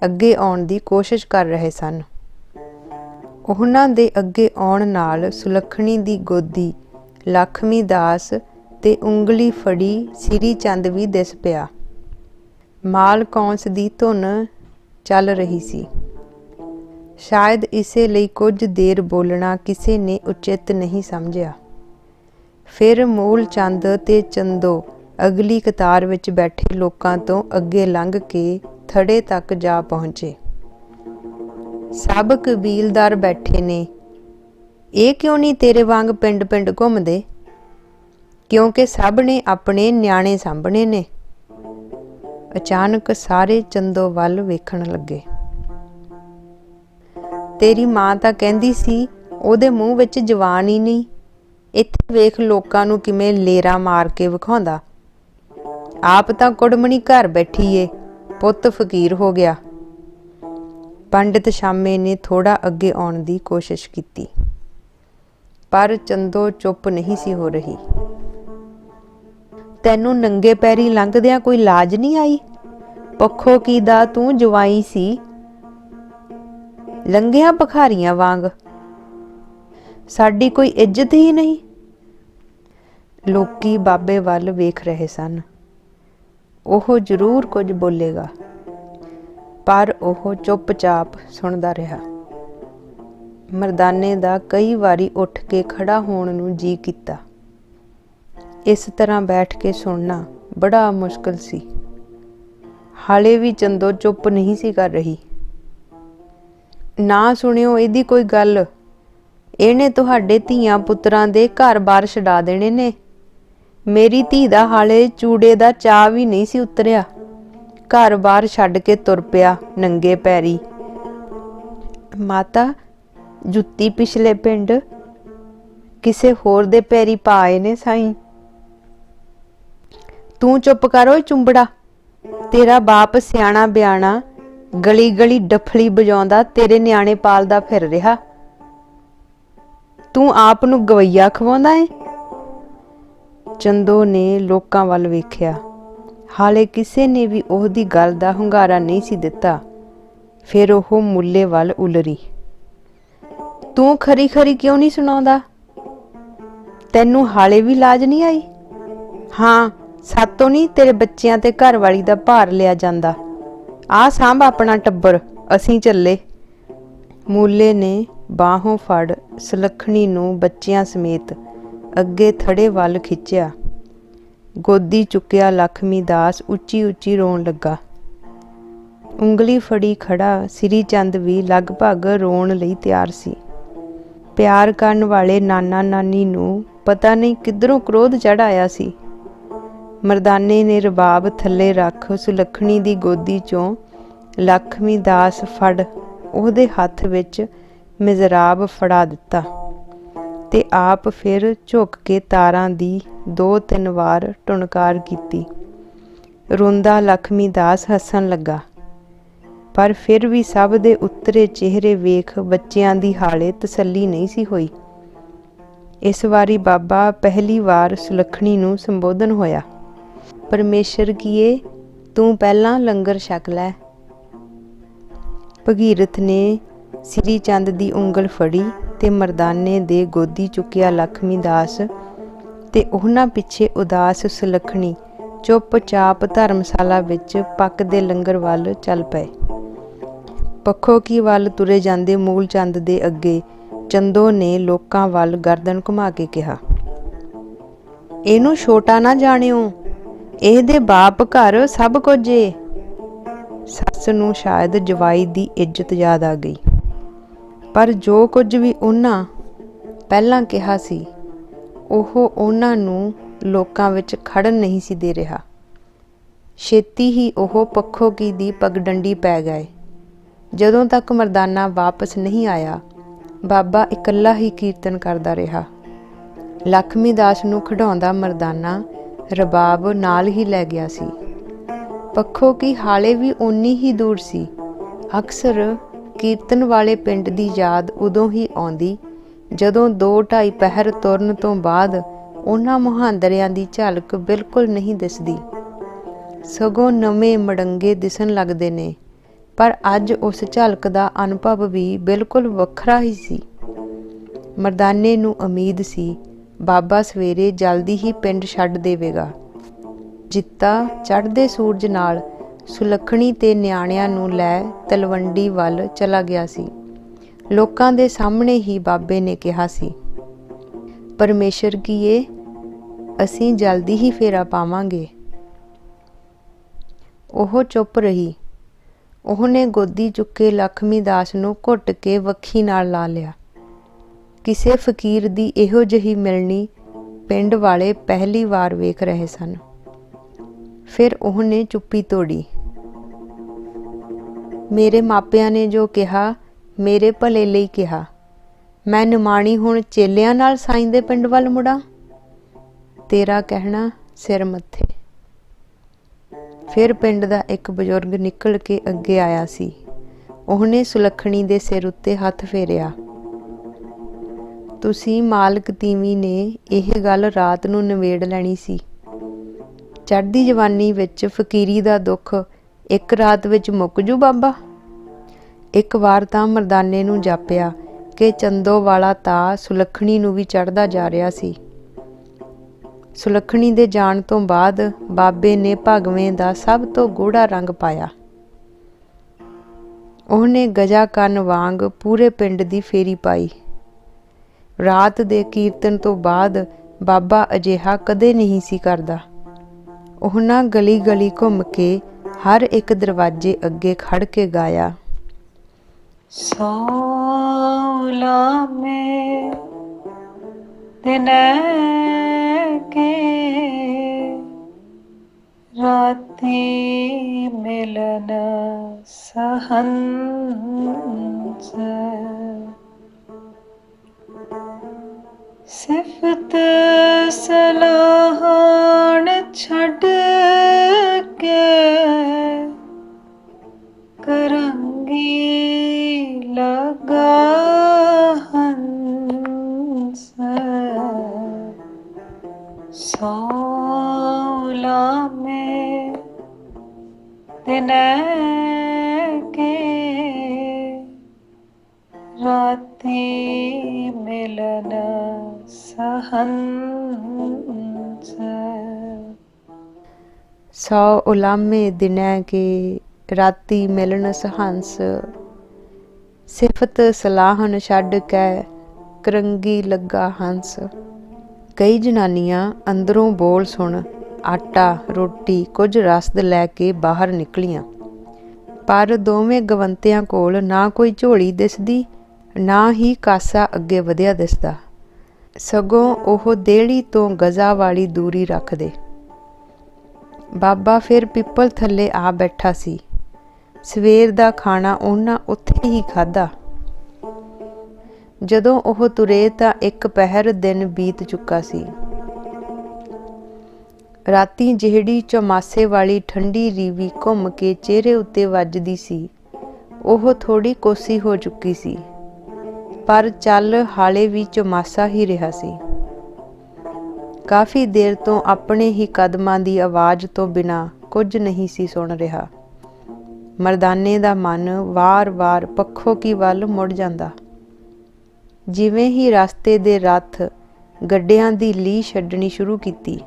ਅੱਗੇ ਆਉਣ ਦੀ ਕੋਸ਼ਿਸ਼ ਕਰ ਰਹੇ ਸਨ। ਉਹਨਾਂ ਦੇ ਅੱਗੇ ਆਉਣ ਨਾਲ ਸੁਲੱਖਣੀ ਦੀ ਗੋਦੀ ਲਖਮੀ ਦਾਸ ਤੇ ਉਂਗਲੀ ਫੜੀ ਸ੍ਰੀ ਚੰਦ ਵੀ ਦਿਸ ਪਿਆ। ਮਾਲ ਕੌਂਸ ਦੀ ਧੁਨ ਚੱਲ ਰਹੀ ਸੀ। ਸ਼ਾਇਦ ਇਸੇ ਲਈ ਕੁਝ ਦੇਰ ਬੋਲਣਾ ਕਿਸੇ ਨੇ ਉਚਿਤ ਨਹੀਂ ਸਮਝਿਆ। ਫਿਰ ਮੂਲ ਚੰਦ ਤੇ ਚੰਦੋ ਅਗਲੀ ਕਤਾਰ ਵਿੱਚ ਬੈਠੇ ਲੋਕਾਂ ਤੋਂ ਅੱਗੇ ਲੰਘ ਕੇ ਥੜੇ ਤੱਕ ਜਾ ਪਹੁੰਚੇ। ਸਭ ਕਬੀਲਦਾਰ ਬੈਠੇ ਨੇ। ਇਹ ਕਿਉਂ ਨਹੀਂ ਤੇਰੇ ਵਾਂਗ ਪਿੰਡ-ਪਿੰਡ ਘੁੰਮਦੇ? ਕਿਉਂਕਿ ਸਭ ਨੇ ਆਪਣੇ ਨਿਆਣੇ ਸਾਂਭਣੇ ਨੇ। ਅਚਾਨਕ ਸਾਰੇ ਚੰਦੋ ਵੱਲ ਵੇਖਣ ਲੱਗੇ। ਤੇਰੀ ਮਾਂ ਤਾਂ ਕਹਿੰਦੀ ਸੀ ਉਹਦੇ ਮੂੰਹ ਵਿੱਚ ਜਵਾਨ ਹੀ ਨਹੀਂ। ਇੱਥੇ ਵੇਖ ਲੋਕਾਂ ਨੂੰ ਕਿਵੇਂ ਲੇਰਾ ਮਾਰ ਕੇ ਵਿਖਾਉਂਦਾ। ਆਪ ਤਾਂ ਕੁੜਮਣੀ ਘਰ ਬੈਠੀ ਏ, ਪੁੱਤ ਫਕੀਰ ਹੋ ਗਿਆ। ਪੰਡਿਤ ਸ਼ਾਮੇ ਨੇ ਥੋੜਾ ਅੱਗੇ ਆਉਣ ਦੀ ਕੋਸ਼ਿਸ਼ ਕੀਤੀ, ਪਰ ਚੰਦੋ ਚੁੱਪ ਨਹੀਂ ਸੀ ਹੋ ਰਹੀ। ਤੈਨੂੰ ਨੰਗੇ ਪੈਰੀ ਲੰਘਦਿਆਂ ਕੋਈ ਲਾਜ ਨਹੀਂ ਆਈ? ਪੱਖੋ ਕੀ ਦਾ ਤੂੰ ਜਵਾਈ ਸੀ, ਲੰਘਿਆ ਭਿਖਾਰੀਆਂ ਵਾਂਗ। ਸਾਡੀ ਕੋਈ ਇੱਜ਼ਤ ਹੀ ਨਹੀਂ। ਲੋਕੀ ਬਾਬੇ ਵੱਲ ਵੇਖ ਰਹੇ ਸਨ। ਉਹ ਜ਼ਰੂਰ ਕੁਝ ਬੋਲੇਗਾ, ਪਰ ਉਹ ਚੁੱਪ-ਚਾਪ ਸੁਣਦਾ ਰਿਹਾ। ਮਰਦਾਨੇ ਦਾ ਕਈ ਵਾਰੀ ਉੱਠ ਕੇ ਖੜਾ ਹੋਣ ਨੂੰ ਜੀ ਕੀਤਾ। ਇਸ ਤਰ੍ਹਾਂ ਬੈਠ ਕੇ ਸੁਣਨਾ ਬੜਾ ਮੁਸ਼ਕਲ ਸੀ। ਹਾਲੇ ਵੀ ਚੰਦੋ ਚੁੱਪ ਨਹੀਂ ਸੀ ਕਰ ਰਹੀ। ਨਾ ਸੁਣਿਓ ਇਹਦੀ ਕੋਈ ਗੱਲ। ਇਹਨੇ ਤੁਹਾਡੇ ਧੀਆਂ ਪੁੱਤਰਾਂ ਦੇ ਘਰ-ਬਾਰ ਛਡਾ ਦੇਣੇ ਨੇ। ਮੇਰੀ ਧੀ ਦਾ ਹਾਲੇ ਚੂੜੇ ਦਾ ਚਾਅ ਵੀ ਨਹੀਂ ਸੀ ਉਤਰਿਆ। ਘਰ-ਬਾਰ ਛੱਡ ਕੇ ਤੁਰ ਪਿਆ ਨੰਗੇ ਪੈਰੀ। ਮਾਤਾ, ਜੁੱਤੀ ਪਿਛਲੇ ਪਿੰਡ ਕਿਸੇ ਹੋਰ ਦੇ ਪੈਰੀ ਪਾ ਆਏ ਨੇ ਸਾਈਂ। ਤੂੰ ਚੁੱਪ ਕਰ ਓਏ ਚੁੰਬੜਾ। ਤੇਰਾ ਬਾਪ ਸਿਆਣਾ ਬਿਆਣਾ ਗਲੀ ਗਲੀ ਡਫਲੀ ਵਜਾਉਂਦਾ ਤੇਰੇ ਨਿਆਣੇ ਪਾਲਦਾ ਫਿਰ ਰਿਹਾ। ਤੂੰ ਆਪ ਨੂੰ ਗਵਈਆ ਖਵਾਉਂਦਾ ਏ। ਚੰਦੋ ਨੇ ਲੋਕਾਂ ਵੱਲ ਵੇਖਿਆ। ਹਾਲੇ ਕਿਸੇ ਨੇ ਵੀ ਉਹਦੀ ਗੱਲ ਦਾ ਹੁੰਗਾਰਾ ਨਹੀਂ ਸੀ ਦਿੱਤਾ। ਫਿਰ ਉਹ ਮੁੱਲੇ ਵੱਲ ਉਲਰੀ। ਤੂੰ ਖਰੀ ਖਰੀ ਕਿਉਂ ਨਹੀਂ ਸੁਣਾਉਂਦਾ? ਤੈਨੂੰ ਹਾਲੇ ਵੀ ਲਾਜ ਨਹੀਂ ਆਈ? ਹਾਂ, ਸਾਤੋਂ ਨਹੀਂ ਤੇਰੇ ਬੱਚਿਆਂ ਤੇ ਘਰ ਵਾਲੀ ਦਾ ਭਾਰ ਲਿਆ ਜਾਂਦਾ। ਆਹ ਸਾਂਭ ਆਪਣਾ ਟੱਬਰ, ਅਸੀਂ ਚੱਲੇ। ਮੂਲੇ ਨੇ ਬਾਹੋਂ ਫੜ ਸੁਲੱਖਣੀ ਨੂੰ ਬੱਚਿਆਂ ਸਮੇਤ ਅੱਗੇ ਥੜੇ ਵੱਲ ਖਿੱਚਿਆ। ਗੋਦੀ ਚੁੱਕਿਆ ਲਖਮੀ ਦਾਸ ਉੱਚੀ ਉੱਚੀ ਰੋਣ ਲੱਗਾ। ਉਂਗਲੀ ਫੜੀ ਖੜਾ ਸ੍ਰੀ ਚੰਦ ਵੀ ਲਗਭਗ ਰੋਣ ਲਈ ਤਿਆਰ ਸੀ। ਪਿਆਰ ਕਰਨ ਵਾਲੇ ਨਾਨਾ ਨਾਨੀ ਨੂੰ ਪਤਾ ਨਹੀਂ ਕਿੱਧਰੋਂ ਕ੍ਰੋਧ ਚੜ੍ਹ ਆਇਆ ਸੀ। ਮਰਦਾਨੇ ਨੇ ਰਬਾਬ ਥੱਲੇ ਰੱਖ ਸੁਲੱਖਣੀ ਦੀ ਗੋਦੀ 'ਚੋਂ ਲਖਮੀ ਦਾਸ ਫੜ ਉਹਦੇ ਹੱਥ ਵਿੱਚ ਮਿਜ਼ਰਾਬ ਫੜਾ ਦਿੱਤਾ ਤੇ ਆਪ ਫਿਰ ਝੁਕ ਕੇ ਤਾਰਾਂ ਦੀ 2-3 ਵਾਰ ਟੁਣਕਾਰ ਕੀਤੀ। ਰੋਂਦਾ ਲਖਮੀ ਦਾਸ ਹੱਸਣ ਲੱਗਾ, ਪਰ ਫਿਰ ਵੀ ਸਭ ਦੇ ਉਤਰੇ ਚਿਹਰੇ ਵੇਖ ਬੱਚਿਆਂ ਦੀ ਹਾਲੇ ਤਸੱਲੀ ਨਹੀਂ ਸੀ ਹੋਈ। ਇਸ ਵਾਰੀ ਬਾਬਾ ਪਹਿਲੀ ਵਾਰ ਸੁਲੱਖਣੀ ਨੂੰ ਸੰਬੋਧਨ ਹੋਇਆ। ਪਰਮੇਸ਼ਰ ਕੀਏ, ਤੂੰ ਪਹਿਲਾਂ ਲੰਗਰ ਛਕ ਲੈ। ਭਗੀਰਥ ਨੇ ਸ੍ਰੀ ਚੰਦ ਦੀ ਉਂਗਲ ਫੜੀ ਤੇ ਮਰਦਾਨੇ ਦੇ ਗੋਦੀ ਚੁੱਕਿਆ ਲਖਮੀ ਦਾਸ ਤੇ ਉਹਨਾਂ ਪਿੱਛੇ ਉਦਾਸ ਸੁਲੱਖਣੀ ਚੁੱਪ-ਚਾਪ ਧਰਮਸ਼ਾਲਾ ਵਿੱਚ ਪੱਕਦੇ ਲੰਗਰ ਵੱਲ ਚੱਲ ਪਏ। ਪੱਖੋ ਕੀ ਵੱਲ ਤੁਰੇ ਜਾਂਦੇ ਮੂਲ ਚੰਦ ਦੇ ਅੱਗੇ ਚੰਦੋ ਨੇ ਲੋਕਾਂ ਵੱਲ ਗਰਦਨ ਘੁਮਾ ਕੇ ਕਿਹਾ, ਇਹਨੂੰ ਛੋਟਾ ਨਾ ਜਾਣਿਓ, ਇਹਦੇ ਬਾਪ ਘਰ ਸਭ ਕੁਝ ਏ। ਸੱਸ ਨੂੰ ਸ਼ਾਇਦ ਜਵਾਈ ਦੀ ਇੱਜ਼ਤ ਯਾਦ ਆ ਗਈ, ਪਰ ਜੋ ਕੁਝ ਵੀ ਉਹਨਾਂ ਪਹਿਲਾਂ ਕਿਹਾ ਸੀ ਉਹ ਉਹਨਾਂ ਨੂੰ ਲੋਕਾਂ ਵਿੱਚ ਖੜਨ ਨਹੀਂ ਸੀ ਦੇ ਰਿਹਾ। ਛੇਤੀ ਹੀ ਉਹ ਪੱਖੋ ਕੀ ਦੀ ਪਗਡੰਡੀ ਪੈ ਗਏ। ਜਦੋਂ ਤੱਕ ਮਰਦਾਨਾ ਵਾਪਸ ਨਹੀਂ ਆਇਆ, ਬਾਬਾ ਇਕੱਲਾ ਹੀ ਕੀਰਤਨ ਕਰਦਾ ਰਿਹਾ। ਲਖਮੀ ਦਾਸ ਨੂੰ ਖਿਡਾਉਂਦਾ ਮਰਦਾਨਾ ਰਬਾਬ ਨਾਲ ਹੀ ਲੈ ਗਿਆ ਸੀ। ਪੱਖੋ ਕੀ ਹਾਲੇ ਵੀ ਓਨੀ ਹੀ ਦੂਰ ਸੀ। ਅਕਸਰ ਕੀਰਤਨ ਵਾਲੇ ਪਿੰਡ ਦੀ ਯਾਦ ਉਦੋਂ ਹੀ ਆਉਂਦੀ ਜਦੋਂ 2-2.5 ਪਹਿਰ ਤੁਰਨ ਤੋਂ ਬਾਅਦ ਉਹਨਾਂ ਮੁਹਾਂਦਰਿਆਂ ਦੀ ਝਲਕ ਬਿਲਕੁਲ ਨਹੀਂ ਦਿਸਦੀ, ਸਗੋਂ ਨਵੇਂ ਮੜੰਗੇ ਦਿਸਣ ਲੱਗਦੇ ਨੇ। ਪਰ ਅੱਜ ਉਸ ਝਲਕ ਦਾ ਅਨੁਭਵ ਵੀ ਬਿਲਕੁਲ ਵੱਖਰਾ ਹੀ ਸੀ। ਮਰਦਾਨੇ ਨੂੰ ਉਮੀਦ ਸੀ ਬਾਬਾ ਸਵੇਰੇ ਜਲਦੀ ਹੀ ਪਿੰਡ ਛੱਡ ਦੇਵੇਗਾ। ਜਿੱਤਾ ਚੜ੍ਹਦੇ ਸੂਰਜ ਨਾਲ ਸੁਲੱਖਣੀ ਤੇ ਨਿਆਣਿਆਂ ਨੂੰ ਲੈ ਤਲਵੰਡੀ ਵੱਲ ਚਲਾ ਗਿਆ ਸੀ। ਲੋਕਾਂ ਦੇ ਸਾਹਮਣੇ ਹੀ ਬਾਬੇ ਨੇ ਕਿਹਾ ਸੀ, ਪਰਮੇਸ਼ਰ ਕੀਏ, ਅਸੀਂ ਜਲਦੀ ਹੀ ਫੇਰਾ ਪਾਵਾਂਗੇ। ਉਹ ਚੁੱਪ ਰਹੀ। ਉਹਨੇ ਗੋਦੀ ਚੁੱਕੇ ਲਖਮੀ ਦਾਸ ਨੂੰ ਘੁੱਟ ਕੇ ਵੱਖੀ ਨਾਲ ਲਾ ਲਿਆ। ਕਿਸੇ ਫਕੀਰ ਦੀ ਇਹੋ ਜਿਹੀ ਮਿਲਣੀ ਪਿੰਡ ਵਾਲੇ ਪਹਿਲੀ ਵਾਰ ਵੇਖ ਰਹੇ ਸਨ। ਫਿਰ ਉਹਨੇ ਚੁੱਪੀ ਤੋੜੀ। ਮੇਰੇ ਮਾਪਿਆਂ ਨੇ ਜੋ ਕਿਹਾ ਮੇਰੇ ਭਲੇ ਲਈ ਕਿਹਾ। ਮੈਂ ਨਿਮਾਣੀ ਹੁਣ ਚੇਲਿਆਂ ਨਾਲ ਸਾਈਂ ਦੇ ਪਿੰਡ ਵੱਲ ਮੁੜਾਂ? ਤੇਰਾ ਕਹਿਣਾ ਸਿਰ ਮੱਥੇ। ਫਿਰ ਪਿੰਡ ਦਾ ਇੱਕ ਬਜ਼ੁਰਗ ਨਿਕਲ ਕੇ ਅੱਗੇ ਆਇਆ ਸੀ। ਉਹਨੇ ਸੁਲੱਖਣੀ ਦੇ ਸਿਰ ਉੱਤੇ ਹੱਥ ਫੇਰਿਆ। ਤੁਸੀਂ ਮਾਲਕ ਤੀਵੀਂ ਨੇ ਇਹ ਗੱਲ ਰਾਤ ਨੂੰ ਨਿਬੇੜ ਲੈਣੀ ਸੀ। ਚੜ੍ਹਦੀ ਜਵਾਨੀ ਵਿੱਚ ਫਕੀਰੀ ਦਾ ਦੁੱਖ ਇੱਕ ਰਾਤ ਵਿੱਚ ਮੁੱਕ ਜੂ ਬਾਬਾ? ਇੱਕ ਵਾਰ ਤਾਂ ਮਰਦਾਨੇ ਨੂੰ ਜਾਪਿਆ ਕਿ ਚੰਦੋ ਵਾਲਾ ਤਾਂ ਸੁਲੱਖਣੀ ਨੂੰ ਵੀ ਚੜ੍ਹਦਾ ਜਾ ਰਿਹਾ ਸੀ। ਸੁਲੱਖਣੀ ਦੇ ਜਾਣ ਤੋਂ ਬਾਅਦ ਬਾਬੇ ਨੇ ਭਗਵੇਂ ਦਾ ਸਭ ਤੋਂ ਗੂੜਾ ਰੰਗ ਪਾਇਆ। ਉਹਨੇ ਗਜਾ ਕੰਨ ਵਾਂਗ ਪੂਰੇ ਪਿੰਡ ਦੀ ਫੇਰੀ ਪਾਈ। ਰਾਤ ਦੇ ਕੀਰਤਨ ਤੋਂ ਬਾਅਦ ਬਾਬਾ ਅਜਿਹਾ ਕਦੇ ਨਹੀਂ ਸੀ ਕਰਦਾ। ਉਹਨਾਂ ਗਲੀ ਗਲੀ ਘੁੰਮ ਕੇ ਹਰ ਇੱਕ ਦਰਵਾਜ਼ੇ ਅੱਗੇ ਖੜ ਕੇ ਗਾਇਆ, ਸੌਲਾ ਮੇ ਦਿਨੈ ਕੇ ਰਾਤੀ ਮਿਲਨ ਸਹੰਸ, ਸਿਫਤ ਸਲਾਹਣ ਛੱਡ ਕੇ ਕਰਾਂਗੀ ਲਗਾ ਹੰਸ, ਸੌਲਾ ਮੇ ਦਿਨੈ ਕੇ ਰਾਤੀ ਮਿਲਨ ਸਹੰਸ। ਸੌ ਉਲਾਮੇ ਦਿਨੈ ਕੇ ਰਾਤੀ ਮਿਲਣ ਸਹੰਸ। ਸਿਫਤ ਸਲਾਹਨ ਛੱਡ ਕੇ ਕਰੰਗੀ ਲੱਗਾ ਹੰਸ। ਕਈ ਜਨਾਨੀਆਂ ਅੰਦਰੋਂ ਬੋਲ ਸੁਣ ਆਟਾ ਰੋਟੀ ਕੁਝ ਰਸਦ ਲੈ ਕੇ ਬਾਹਰ ਨਿਕਲੀਆਂ, ਪਰ ਦੋਵੇਂ ਗਵੰਤਿਆਂ ਕੋਲ ਨਾ ਕੋਈ ਝੋਲੀ ਦਿਸਦੀ, ਨਾ ਹੀ ਕਾਸਾ ਅੱਗੇ ਵਧਿਆ ਦਿਸਦਾ। ਸਗੋਂ ਉਹ ਦੇਹੜੀ ਤੋਂ ਗਜ਼ਾਂ ਵਾਲੀ ਦੂਰੀ ਰੱਖਦੇ। ਬਾਬਾ ਫਿਰ ਪਿੱਪਲ ਥੱਲੇ ਆ ਬੈਠਾ ਸੀ। ਸਵੇਰ ਦਾ ਖਾਣਾ ਉਹਨਾਂ ਉੱਥੇ ਹੀ ਖਾਧਾ। ਜਦੋਂ ਉਹ ਤੁਰੇ ਤਾਂ ਇੱਕ ਪਹਿਰ ਦਿਨ ਬੀਤ ਚੁੱਕਾ ਸੀ। ਰਾਤੀ ਜਿਹੜੀ ਚੌਮਾਸੇ ਵਾਲੀ ਠੰਡੀ ਰੀਵੀ ਘੁੰਮ ਕੇ ਚਿਹਰੇ ਉੱਤੇ ਵੱਜਦੀ ਸੀ, ਉਹ ਥੋੜ੍ਹੀ ਕੋਸੀ ਹੋ ਚੁੱਕੀ ਸੀ, ਪਰ ਚੱਲ ਹਾਲੇ ਵੀ ਚੌਮਾਸਾ ਹੀ ਰਿਹਾ ਸੀ। ਕਾਫੀ ਦੇਰ ਤੋਂ ਆਪਣੇ ਹੀ ਕਦਮਾਂ ਦੀ ਆਵਾਜ਼ ਤੋਂ ਬਿਨਾਂ ਕੁਝ ਨਹੀਂ ਸੀ ਸੁਣ ਰਿਹਾ। ਮਰਦਾਨੇ ਦਾ ਮਨ ਵਾਰ-ਵਾਰ ਪੱਖੋਕੀ ਵੱਲ ਮੁੜ ਜਾਂਦਾ। ਜਿਵੇਂ ਹੀ ਰਸਤੇ ਦੇ ਰੱਥ ਗੱਡਿਆਂ ਦੀ ਲੀਹ ਛੱਡਣੀ ਸ਼ੁਰੂ ਕੀਤੀ,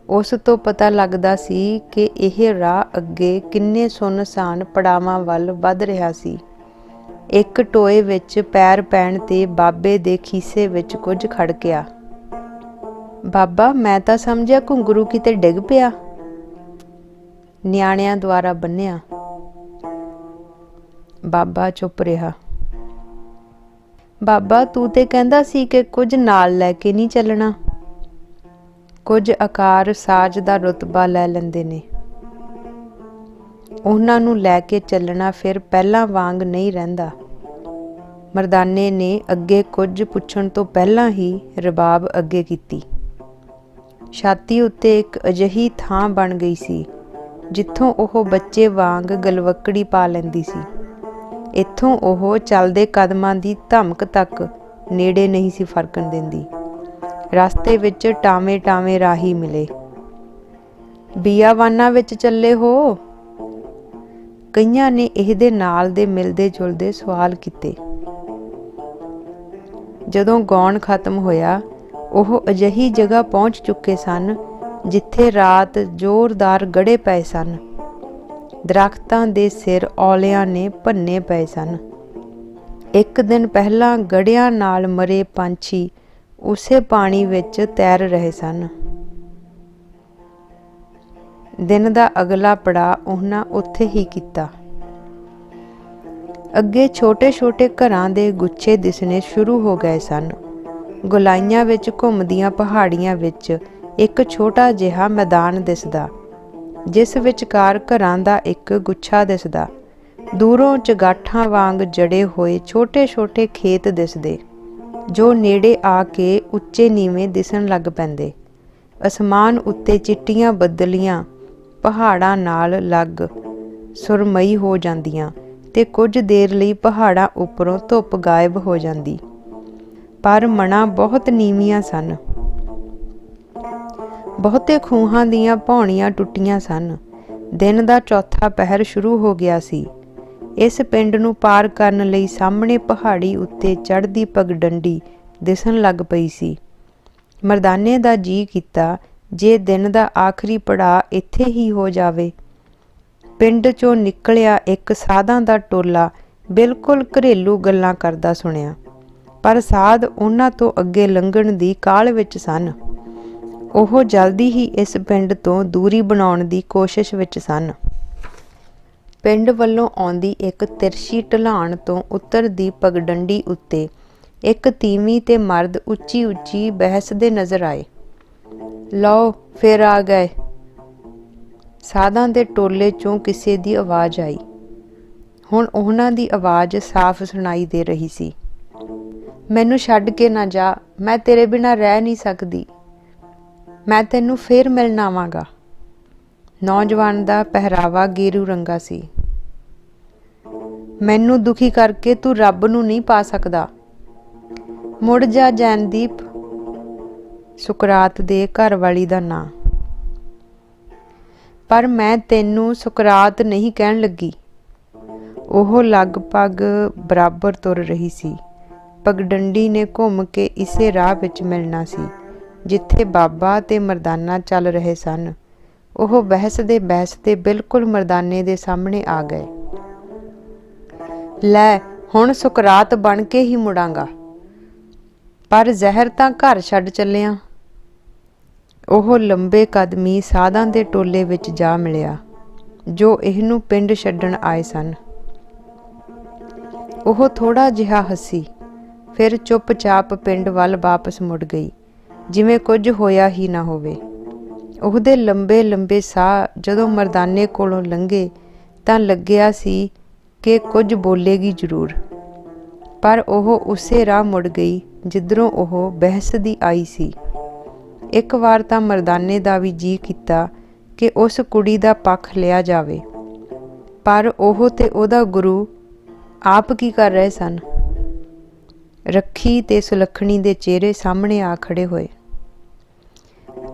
ਉਸ ਤੋਂ ਪਤਾ ਲੱਗਦਾ ਸੀ ਕਿ ਇਹ ਰਾਹ ਅੱਗੇ ਕਿੰਨੇ ਸੁੰਨਸਾਨ ਪੜਾਵਾਂ ਵੱਲ ਵੱਧ ਰਿਹਾ ਸੀ। ਇੱਕ ਟੋਏ ਵਿੱਚ ਪੈਰ ਪੈਣ ਤੇ ਬਾਬੇ ਦੇ ਖੀਸੇ ਵਿੱਚ ਕੁਝ ਖੜਕਿਆ। ਬਾਬਾ, ਮੈਂ ਤਾਂ ਸਮਝਿਆ ਘੁੰਗਰੂ ਕਿਤੇ ਡਿੱਗ ਪਿਆ। ਨਿਆਣਿਆਂ ਦੁਆਰਾ ਬੰਨਿਆ। ਬਾਬਾ ਚੁੱਪ ਰਿਹਾ। ਬਾਬਾ, ਤੂੰ ਤੇ ਕਹਿੰਦਾ ਸੀ ਕਿ ਕੁਝ ਨਾਲ ਲੈ ਕੇ ਨਹੀਂ ਚੱਲਣਾ। ਕੁਝ ਆਕਾਰ ਸਾਜ਼ ਦਾ ਰੁਤਬਾ ਲੈ ਲੈਂਦੇ ਨੇ, ਉਹਨਾਂ ਨੂੰ ਲੈ ਕੇ ਚੱਲਣਾ ਫਿਰ ਪਹਿਲਾਂ ਵਾਂਗ ਨਹੀਂ ਰਹਿੰਦਾ। ਮਰਦਾਨੇ ਨੇ ਅੱਗੇ ਕੁਝ ਪੁੱਛਣ ਤੋਂ ਪਹਿਲਾਂ ਹੀ ਰਬਾਬ ਅੱਗੇ ਕੀਤੀ। ਛਾਤੀ ਉੱਤੇ ਇੱਕ ਅਜਿਹੀ ਥਾਂ ਬਣ ਗਈ ਸੀ ਜਿੱਥੋਂ ਉਹ ਬੱਚੇ ਵਾਂਗ ਗਲਵੱਕੜੀ ਪਾ ਲੈਂਦੀ ਸੀ। ਇੱਥੋਂ ਉਹ ਚੱਲਦੇ ਕਦਮਾਂ ਦੀ ਧਮਕ ਤੱਕ ਨੇੜੇ ਨਹੀਂ ਸੀ ਫਰਕਣ ਦਿੰਦੀ। ਰਸਤੇ ਵਿੱਚ ਟਾਵੇਂ ਰਾਹੀ ਮਿਲੇ। ਬੀਆਵਾਨਾਂ ਵਿੱਚ ਚੱਲੇ ਹੋ? ਕਈਆਂ ਨੇ ਇਹਦੇ ਨਾਲ ਦੇ ਮਿਲਦੇ ਜੁਲਦੇ ਸਵਾਲ ਕੀਤੇ। ਜਦੋਂ ਗਾਉਣ ਖਤਮ ਹੋਇਆ, ਉਹ ਅਜਿਹੀ ਜਗ੍ਹਾ ਪਹੁੰਚ ਚੁੱਕੇ ਸਨ ਜਿੱਥੇ ਰਾਤ ਜ਼ੋਰਦਾਰ ਗੜੇ ਪਏ ਸਨ। ਦਰੱਖਤਾਂ ਦੇ ਸਿਰ ਔਲਿਆਂ ਨੇ ਭੰਨੇ ਪਏ ਸਨ। ਇੱਕ ਦਿਨ ਪਹਿਲਾਂ ਗੜਿਆਂ ਨਾਲ ਮਰੇ ਪੰਛੀ ਉਸੇ ਪਾਣੀ ਵਿੱਚ ਤੈਰ ਰਹੇ ਸਨ। ਦਿਨ ਦਾ ਅਗਲਾ ਪੜਾਅ ਉਹਨਾਂ ਉੱਥੇ ਹੀ ਕੀਤਾ। ਅੱਗੇ ਛੋਟੇ-ਛੋਟੇ ਘਰਾਂ ਦੇ ਗੁੱਛੇ ਦਿਸਣੇ ਸ਼ੁਰੂ ਹੋ ਗਏ ਸਨ। ਗੁਲਾਈਆਂ ਵਿੱਚ ਘੁੰਮਦੀਆਂ ਪਹਾੜੀਆਂ ਵਿੱਚ ਇੱਕ ਛੋਟਾ ਜਿਹਾ ਮੈਦਾਨ ਦਿਸਦਾ, ਜਿਸ ਵਿਚਕਾਰ ਘਰਾਂ ਦਾ ਇੱਕ ਗੁੱਛਾ ਦਿਸਦਾ। ਦੂਰੋਂ ਚਗਾਠਾਂ ਵਾਂਗ ਜੜੇ ਹੋਏ ਛੋਟੇ-ਛੋਟੇ ਖੇਤ ਦਿਸਦੇ, ਜੋ ਨੇੜੇ ਆ ਕੇ ਉੱਚੇ ਨੀਵੇਂ ਦਿਸਣ ਲੱਗ ਪੈਂਦੇ। ਅਸਮਾਨ ਉੱਤੇ ਚਿੱਟੀਆਂ ਬੱਦਲੀਆਂ ਪਹਾੜਾਂ ਨਾਲ ਲੱਗ ਸੁਰਮਈ ਹੋ ਜਾਂਦੀਆਂ ਤੇ ਕੁਝ ਦੇਰ ਲਈ ਪਹਾੜਾਂ ਉੱਪਰੋਂ ਧੁੱਪ ਗਾਇਬ ਹੋ ਜਾਂਦੀ। ਪਰ ਮਣਾਂ ਬਹੁਤ ਨੀਵੀਆਂ ਸਨ। ਬਹੁਤੇ ਖੂਹਾਂ ਦੀਆਂ ਭੌਣੀਆਂ ਟੁੱਟੀਆਂ ਸਨ। ਦਿਨ ਦਾ ਚੌਥਾ ਪਹਿਰ ਸ਼ੁਰੂ ਹੋ ਗਿਆ ਸੀ। ਇਸ ਪਿੰਡ ਨੂੰ ਪਾਰ ਕਰਨ ਲਈ ਸਾਹਮਣੇ ਪਹਾੜੀ ਉੱਤੇ ਚੜ੍ਹਦੀ ਪਗਡੰਡੀ ਦਿਸਣ ਲੱਗ ਪਈ ਸੀ। ਮਰਦਾਨੇ ਦਾ ਜੀਅ ਕੀਤਾ ਜੇ ਦਿਨ ਦਾ ਆਖਰੀ ਪੜਾਅ ਇੱਥੇ ਹੀ ਹੋ ਜਾਵੇ। ਪਿੰਡ ਚੋਂ ਨਿਕਲਿਆ ਇੱਕ ਸਾਧਾਂ ਦਾ ਟੋਲਾ ਬਿਲਕੁਲ ਘਰੇਲੂ ਗੱਲਾਂ ਕਰਦਾ ਸੁਣਿਆ, ਪਰ ਸਾਧ ਉਹਨਾਂ ਤੋਂ ਅੱਗੇ ਲੰਘਣ ਦੀ ਕਾਹਲ ਵਿੱਚ ਸਨ। ਉਹ ਜਲਦੀ ਹੀ ਇਸ ਪਿੰਡ ਤੋਂ ਦੂਰੀ ਬਣਾਉਣ ਦੀ ਕੋਸ਼ਿਸ਼ ਵਿੱਚ ਸਨ। ਪਿੰਡ ਵੱਲੋਂ ਆਉਂਦੀ ਇੱਕ ਤਿਰਛੀ ਢਲਾਣ ਤੋਂ ਉੱਤਰਦੀ ਪਗਡੰਡੀ ਉੱਤੇ ਇੱਕ ਤੀਵੀਂ ਤੇ ਮਰਦ ਉੱਚੀ-ਉੱਚੀ ਬਹਿਸਦੇ ਨਜ਼ਰ ਆਏ। ਲਓ ਫਿਰ ਆ ਗਏ, ਸਾਧਾਂ ਦੇ ਟੋਲੇ ਚੋਂ ਕਿਸੇ ਦੀ ਆਵਾਜ਼ ਆਈ। ਹੁਣ ਉਹਨਾਂ ਦੀ ਆਵਾਜ਼ ਸਾਫ਼ ਸੁਣਾਈ ਦੇ ਰਹੀ ਸੀ। ਮੈਨੂੰ ਛੱਡ ਕੇ ਨਾ ਜਾ, ਮੈਂ ਤੇਰੇ ਬਿਨਾਂ ਰਹਿ ਨਹੀਂ ਸਕਦੀ। ਮੈਂ ਤੈਨੂੰ ਫੇਰ ਮਿਲਣ ਆਵਾਂਗਾ। ਨੌਜਵਾਨ ਦਾ ਪਹਿਰਾਵਾ ਗੇਰੂ ਰੰਗਾ ਸੀ। ਮੈਨੂੰ ਦੁਖੀ ਕਰਕੇ ਤੂੰ ਰੱਬ ਨੂੰ ਨਹੀਂ ਪਾ ਸਕਦਾ। ਮੁੜ ਜਾ ਜੈਨਦੀਪ। ਸੁਕਰਾਤ ਦੇ ਘਰਵਾਲੀ ਦਾ ਨਾਂ। ਪਰ ਮੈਂ ਤੈਨੂੰ ਸੁਕਰਾਤ ਨਹੀਂ ਕਹਿਣ ਲੱਗੀ। ਉਹ ਲਗਭਗ ਬਰਾਬਰ ਤੁਰ ਰਹੀ ਸੀ। ਪਗਡੰਡੀ ਨੇ ਘੁੰਮ ਕੇ ਇਸੇ ਰਾਹ ਵਿੱਚ ਮਿਲਣਾ ਸੀ ਜਿੱਥੇ ਬਾਬਾ ਤੇ ਮਰਦਾਨਾ ਚੱਲ ਰਹੇ ਸਨ। ਉਹ ਬਹਿਸਦੇ ਬਿਲਕੁਲ ਮਰਦਾਨੇ ਦੇ ਸਾਹਮਣੇ ਆ ਗਏ। ਲੈ ਹੁਣ ਸੁਕਰਾਤ ਬਣ ਕੇ ਹੀ ਮੁੜਾਂਗਾ, ਪਰ ਜ਼ਹਿਰ ਤਾਂ ਘਰ ਛੱਡ ਚੱਲਿਆ। ਉਹ ਲੰਬੇ ਕਦਮੀ ਸਾਧਾਂ ਦੇ ਟੋਲੇ ਵਿੱਚ ਜਾ ਮਿਲਿਆ ਜੋ ਇਹਨੂੰ ਪਿੰਡ ਛੱਡਣ ਆਏ ਸਨ। ਉਹ ਥੋੜਾ ਜਿਹਾ ਹੱਸੀ, ਫਿਰ ਚੁੱਪਚਾਪ ਪਿੰਡ ਵੱਲ ਵਾਪਸ ਮੁੜ ਗਈ, ਜਿਵੇਂ ਕੁਝ ਹੋਇਆ ਹੀ ਨਾ ਹੋਵੇ। ਉਹਦੇ ਲੰਬੇ ਲੰਬੇ ਸਾਹ ਜਦੋਂ ਮਰਦਾਨੇ ਕੋਲੋਂ ਲੰਘੇ ਤਾਂ ਲੱਗਿਆ ਸੀ ਕਿ ਕੁਝ ਬੋਲੇਗੀ ਜ਼ਰੂਰ, ਪਰ ਉਹ ਉਸੇ ਰਾਹ ਮੁੜ ਗਈ ਜਿੱਧਰੋਂ ਉਹ ਬਹਿਸਦੀ ਆਈ ਸੀ। ਇੱਕ ਵਾਰ ਤਾਂ ਮਰਦਾਨੇ ਦਾ ਵੀ ਜੀਅ ਕੀਤਾ ਕਿ ਉਸ ਕੁੜੀ ਦਾ ਪੱਖ ਲਿਆ ਜਾਵੇ, ਪਰ ਉਹ ਤੇ ਉਹਦਾ ਗੁਰੂ ਆਪ ਕੀ ਕਰ ਰਹੇ ਸਨ? ਰੱਖੀ ਤੇ ਸੁਲੱਖਣੀ ਦੇ ਚਿਹਰੇ ਸਾਹਮਣੇ ਆ ਖੜੇ ਹੋਏ।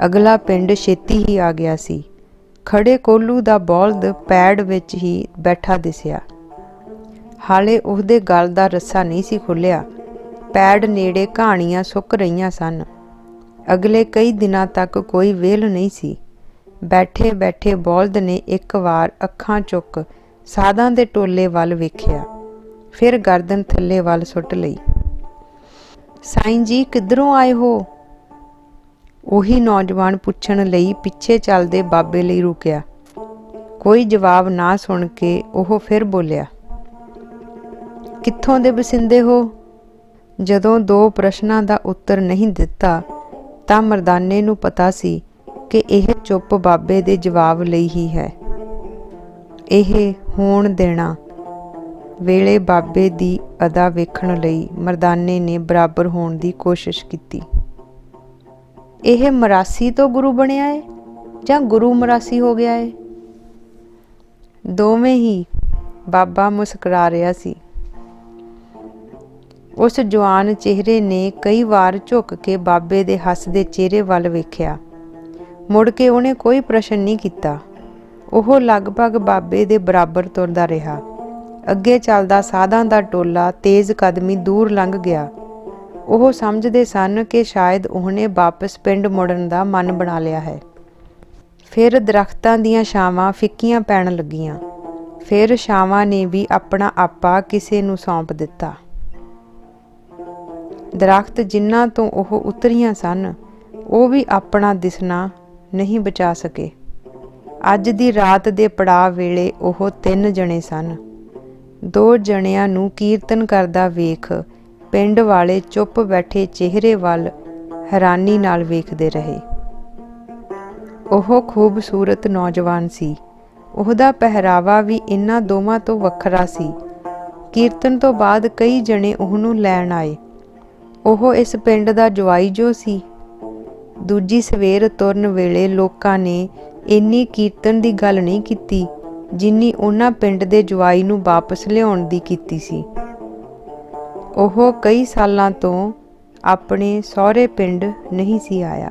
ਅਗਲਾ ਪਿੰਡ ਛੇਤੀ ਹੀ ਆ ਗਿਆ ਸੀ। ਖੜੇ ਕੋਲੂ ਦਾ ਬੌਲਦ ਪੈੜ ਵਿੱਚ ਹੀ ਬੈਠਾ ਦਿਸਿਆ। ਹਾਲੇ ਉਹਦੇ ਗਲ ਦਾ ਰੱਸਾ ਨਹੀਂ ਸੀ ਖੁੱਲਿਆ। ਪੈੜ ਨੇੜੇ ਕਹਾਣੀਆਂ ਸੁੱਕ ਰਹੀਆਂ ਸਨ। ਅਗਲੇ ਕਈ ਦਿਨਾਂ ਤੱਕ ਕੋਈ ਵਿਹਲ ਨਹੀਂ ਸੀ। ਬੈਠੇ ਬੈਠੇ ਬੌਲਦ ਨੇ ਇੱਕ ਵਾਰ ਅੱਖਾਂ ਚੁੱਕ ਸਾਧਾਂ ਦੇ ਟੋਲੇ ਵੱਲ ਵੇਖਿਆ, ਫਿਰ ਗਰਦਨ ਥੱਲੇ ਵੱਲ ਸੁੱਟ ਲਈ। ਸਾਈਂ ਜੀ, ਕਿੱਧਰੋਂ ਆਏ ਹੋ? ਉਹੀ ਨੌਜਵਾਨ ਪੁੱਛਣ ਲਈ ਪਿੱਛੇ ਚੱਲਦੇ ਬਾਬੇ ਲਈ ਰੁਕਿਆ। ਕੋਈ ਜਵਾਬ ਨਾ ਸੁਣ ਕੇ ਉਹ ਫਿਰ ਬੋਲਿਆ, ਕਿੱਥੋਂ ਦੇ ਵਸਿੰਦੇ ਹੋ? ਜਦੋਂ ਦੋ ਪ੍ਰਸ਼ਨਾਂ ਦਾ ਉੱਤਰ ਨਹੀਂ ਦਿੱਤਾ ਤਾਂ ਮਰਦਾਨੇ ਨੂੰ ਪਤਾ ਸੀ ਕਿ ਇਹ ਚੁੱਪ ਬਾਬੇ ਦੇ ਜਵਾਬ ਲਈ ਹੀ ਹੈ। ਇਹ ਹੋਣ ਦੇਣਾ ਵੇਲੇ ਬਾਬੇ ਦੀ ਅਦਾ ਵੇਖਣ ਲਈ ਮਰਦਾਨੇ ਨੇ ਬਰਾਬਰ ਹੋਣ ਦੀ ਕੋਸ਼ਿਸ਼ ਕੀਤੀ। ਇਹ ਮਰਾਸੀ ਤੋਂ ਗੁਰੂ ਬਣਿਆ ਏ ਜਾਂ ਗੁਰੂ ਮਰਾਸੀ ਹੋ ਗਿਆ ਏ? ਦੋਵੇਂ ਹੀ, ਬਾਬਾ ਮੁਸਕਰਾ ਰਿਹਾ ਸੀ। ਉਸ ਜਵਾਨ ਚਿਹਰੇ ਨੇ ਕਈ ਵਾਰ ਝੁਕ ਕੇ ਬਾਬੇ ਦੇ ਹੱਸਦੇ ਚਿਹਰੇ ਵੱਲ ਵੇਖਿਆ। ਮੁੜ ਕੇ ਉਹਨੇ ਕੋਈ ਪ੍ਰਸ਼ਨ ਨਹੀਂ ਕੀਤਾ। ਉਹ ਲਗਭਗ ਬਾਬੇ ਦੇ ਬਰਾਬਰ ਤੁਰਦਾ ਰਿਹਾ। ਅੱਗੇ ਚੱਲਦਾ ਸਾਧਾਂ ਦਾ ਟੋਲਾ ਤੇਜ਼ ਕਦਮੀ ਦੂਰ ਲੰਘ ਗਿਆ। ਉਹ ਸਮਝਦੇ ਸਨ ਕਿ ਸ਼ਾਇਦ ਉਹਨੇ ਵਾਪਸ ਪਿੰਡ ਮੁੜਨ ਦਾ ਮਨ ਬਣਾ ਲਿਆ ਹੈ। ਫਿਰ ਦਰਖਤਾਂ ਦੀਆਂ ਛਾਵਾਂ ਫਿੱਕੀਆਂ ਪੈਣ ਲੱਗੀਆਂ। ਫਿਰ ਛਾਵਾਂ ਨੇ ਵੀ ਆਪਣਾ ਆਪਾ ਕਿਸੇ ਨੂੰ ਸੌਂਪ ਦਿੱਤਾ। ਦਰਖਤ ਜਿਨ੍ਹਾਂ ਤੋਂ ਉਹ ਉਤਰੀਆਂ ਸਨ, ਉਹ ਵੀ ਆਪਣਾ ਦਿਸਣਾ ਨਹੀਂ ਬਚਾ ਸਕੇ। ਅੱਜ ਦੀ ਰਾਤ ਦੇ ਪੜਾਅ ਵੇਲੇ ਉਹ 3 ਜਣੇ ਸਨ। 2 ਜਣਿਆਂ ਨੂੰ ਕੀਰਤਨ ਕਰਦਾ ਵੇਖ ਪਿੰਡ ਵਾਲੇ ਚੁੱਪ ਬੈਠੇ ਚਿਹਰੇ ਵੱਲ ਹੈਰਾਨੀ ਨਾਲ ਵੇਖਦੇ ਰਹੇ। ਉਹ ਖੂਬਸੂਰਤ ਨੌਜਵਾਨ ਸੀ। ਉਹਦਾ ਪਹਿਰਾਵਾ ਵੀ ਇਹਨਾਂ ਦੋਵਾਂ ਤੋਂ ਵੱਖਰਾ ਸੀ। ਕੀਰਤਨ ਤੋਂ ਬਾਅਦ ਕਈ ਜਣੇ ਉਹਨੂੰ ਲੈਣ ਆਏ। ਉਹ ਇਸ ਪਿੰਡ ਦਾ ਜਵਾਈ ਜੋ ਸੀ। ਦੂਜੀ ਸਵੇਰ ਤੁਰਨ ਵੇਲੇ ਲੋਕਾਂ ਨੇ ਇੰਨੀ ਕੀਰਤਨ ਦੀ ਗੱਲ ਨਹੀਂ ਕੀਤੀ ਜਿੰਨੀ ਉਹਨਾਂ ਪਿੰਡ ਦੇ ਜਵਾਈ ਨੂੰ ਵਾਪਸ ਲਿਆਉਣ ਦੀ ਕੀਤੀ ਸੀ। ਉਹ ਕਈ ਸਾਲਾਂ ਤੋਂ ਆਪਣੇ ਸਹੁਰੇ ਪਿੰਡ ਨਹੀਂ ਸੀ ਆਇਆ।